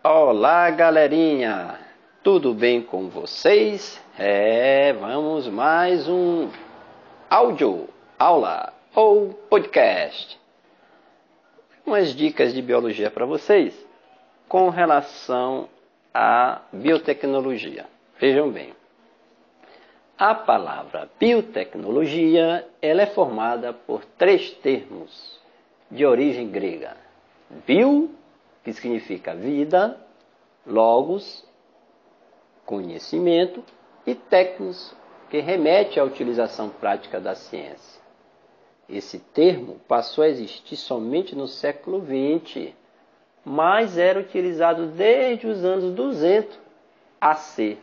Olá, galerinha! Tudo bem com vocês? Vamos mais um áudio, aula ou podcast. Umas dicas de biologia para vocês com relação à biotecnologia. Vejam bem. A palavra biotecnologia, ela é formada por três termos de origem grega. Bio, que significa vida, logos, conhecimento, e technos, que remete à utilização prática da ciência. Esse termo passou a existir somente no século XX, mas era utilizado desde os anos 200 AC,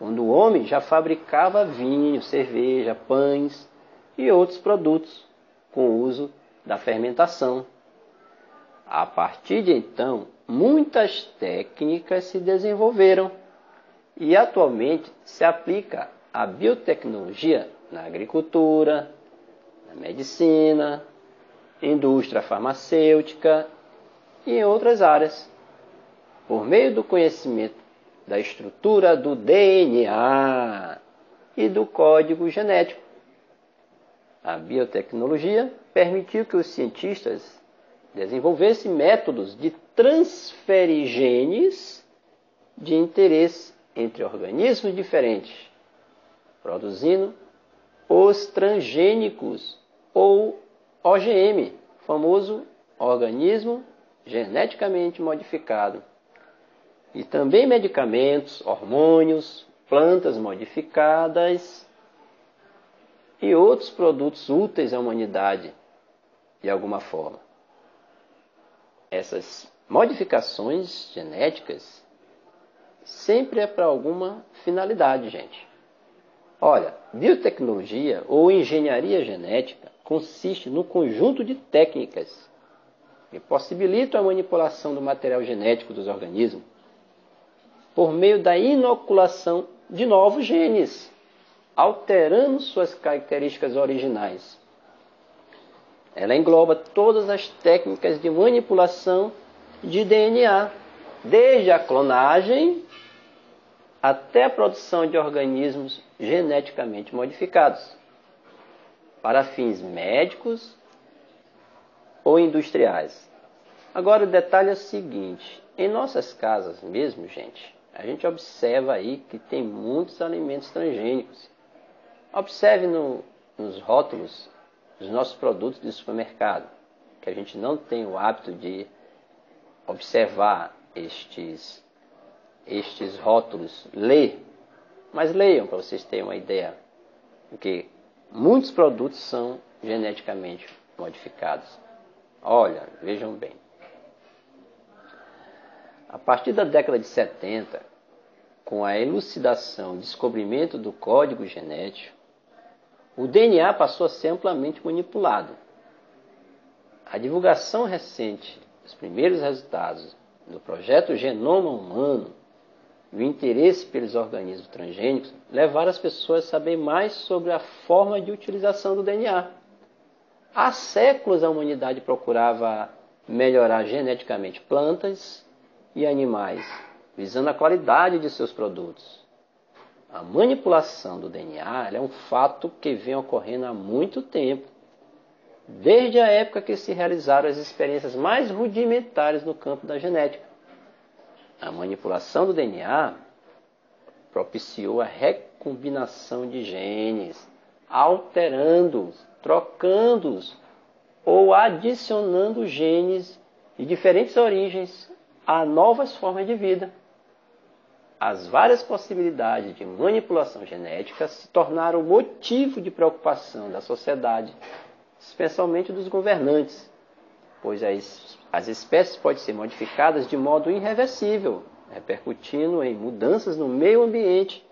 quando o homem já fabricava vinho, cerveja, pães e outros produtos com o uso da fermentação. A partir de então, muitas técnicas se desenvolveram e atualmente se aplica a biotecnologia na agricultura, na medicina, indústria farmacêutica e em outras áreas, por meio do conhecimento da estrutura do DNA e do código genético. A biotecnologia permitiu que os cientistas desenvolvessem métodos de transferir genes de interesse entre organismos diferentes, produzindo os transgênicos ou OGM, famoso organismo geneticamente modificado. E também medicamentos, hormônios, plantas modificadas e outros produtos úteis à humanidade de alguma forma. Essas modificações genéticas sempre é para alguma finalidade, gente. Olha, biotecnologia ou engenharia genética consiste no conjunto de técnicas que possibilitam a manipulação do material genético dos organismos por meio da inoculação de novos genes, alterando suas características originais. Ela engloba todas as técnicas de manipulação de DNA, desde a clonagem até a produção de organismos geneticamente modificados, para fins médicos ou industriais. Agora o detalhe é o seguinte, em nossas casas mesmo, gente, a gente observa aí que tem muitos alimentos transgênicos. Observe nos rótulos dos nossos produtos de supermercado, que a gente não tem o hábito de observar estes rótulos, ler. Mas leiam para vocês terem uma ideia, porque muitos produtos são geneticamente modificados. Olha, vejam bem. A partir da década de 70, com a elucidação e descobrimento do código genético, o DNA passou a ser amplamente manipulado. A divulgação recente dos primeiros resultados do projeto Genoma Humano e o interesse pelos organismos transgênicos levaram as pessoas a saber mais sobre a forma de utilização do DNA. Há séculos a humanidade procurava melhorar geneticamente plantas e animais, visando a qualidade de seus produtos. A manipulação do DNA é um fato que vem ocorrendo há muito tempo, desde a época que se realizaram as experiências mais rudimentares no campo da genética. A manipulação do DNA propiciou a recombinação de genes, alterando-os, trocando-os ou adicionando genes de diferentes origens a novas formas de vida. As várias possibilidades de manipulação genética se tornaram motivo de preocupação da sociedade, especialmente dos governantes, pois as espécies podem ser modificadas de modo irreversível, repercutindo em mudanças no meio ambiente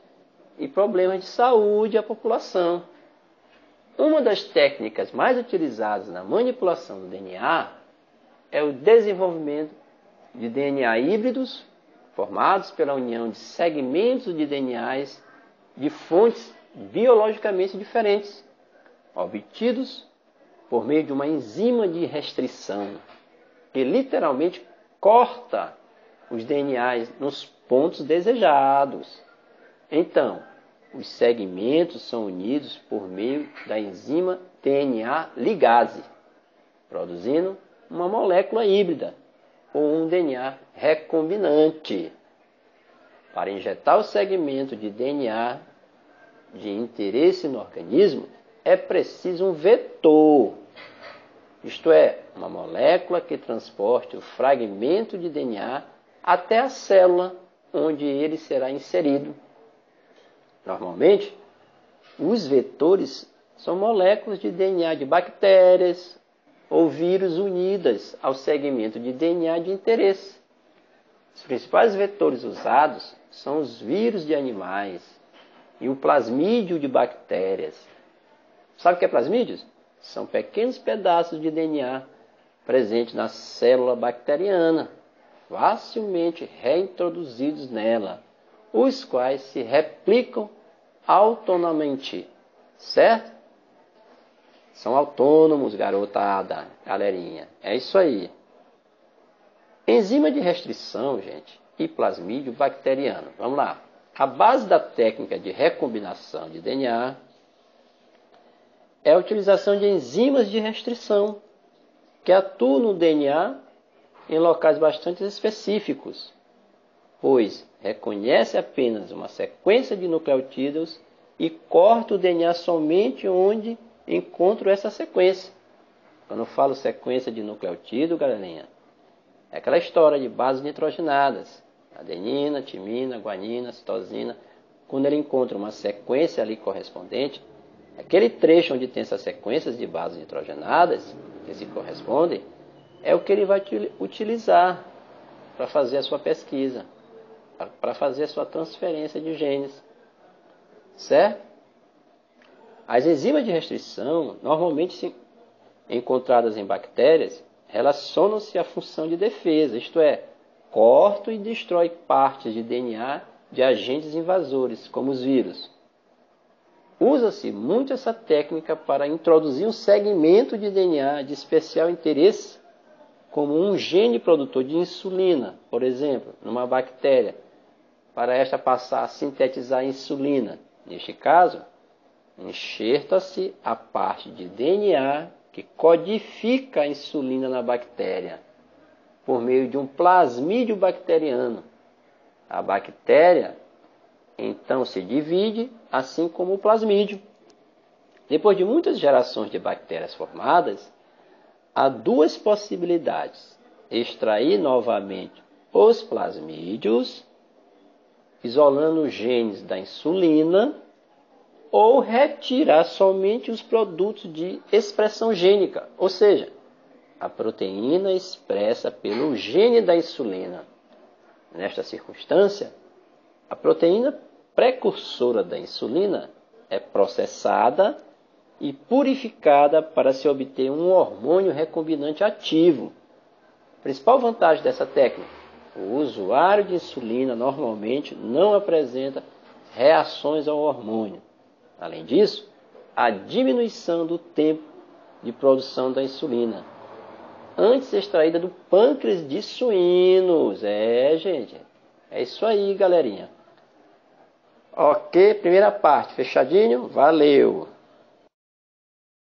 e problemas de saúde à população. Uma das técnicas mais utilizadas na manipulação do DNA é o desenvolvimento de DNA híbridos, formados pela união de segmentos de DNAs de fontes biologicamente diferentes, obtidos por meio de uma enzima de restrição, que literalmente corta os DNAs nos pontos desejados. Então, os segmentos são unidos por meio da enzima DNA ligase, produzindo uma molécula híbrida ou um DNA recombinante. Para injetar o segmento de DNA de interesse no organismo, é preciso um vetor, isto é, uma molécula que transporte o fragmento de DNA até a célula onde ele será inserido. Normalmente, os vetores são moléculas de DNA de bactérias ou vírus unidas ao segmento de DNA de interesse. Os principais vetores usados são os vírus de animais e o plasmídio de bactérias. Sabe o que é plasmídio? São pequenos pedaços de DNA presentes na célula bacteriana, facilmente reintroduzidos nela, os quais se replicam autonomamente, certo? São autônomos, garotada, galerinha. É isso aí. Enzima de restrição, gente, e plasmídio bacteriano. Vamos lá. A base da técnica de recombinação de DNA é a utilização de enzimas de restrição, que atuam no DNA em locais bastante específicos, pois reconhece apenas uma sequência de nucleotídeos e corta o DNA somente onde encontra essa sequência. Quando eu falo sequência de nucleotídeo, galerinha, é aquela história de bases nitrogenadas, adenina, timina, guanina, citosina. Quando ele encontra uma sequência ali correspondente, aquele trecho onde tem essas sequências de bases nitrogenadas, que se correspondem, é o que ele vai utilizar para fazer a sua pesquisa, para fazer a sua transferência de genes. Certo? As enzimas de restrição, normalmente encontradas em bactérias, relacionam-se à função de defesa, isto é, cortam e destroem partes de DNA de agentes invasores, como os vírus. Usa-se muito essa técnica para introduzir um segmento de DNA de especial interesse, como um gene produtor de insulina, por exemplo, numa bactéria, para esta passar a sintetizar insulina. Neste caso, enxerta-se a parte de DNA que codifica a insulina na bactéria, por meio de um plasmídio bacteriano. A bactéria, então, se divide, assim como o plasmídio. Depois de muitas gerações de bactérias formadas, há duas possibilidades: extrair novamente os plasmídios, isolando os genes da insulina, ou retirar somente os produtos de expressão gênica, ou seja, a proteína expressa pelo gene da insulina. Nesta circunstância, a proteína precursora da insulina é processada e purificada para se obter um hormônio recombinante ativo. A principal vantagem dessa técnica: o usuário de insulina normalmente não apresenta reações ao hormônio. Além disso, a diminuição do tempo de produção da insulina, antes extraída do pâncreas de suínos. Gente, é isso aí, galerinha. Ok, primeira parte, fechadinho? Valeu!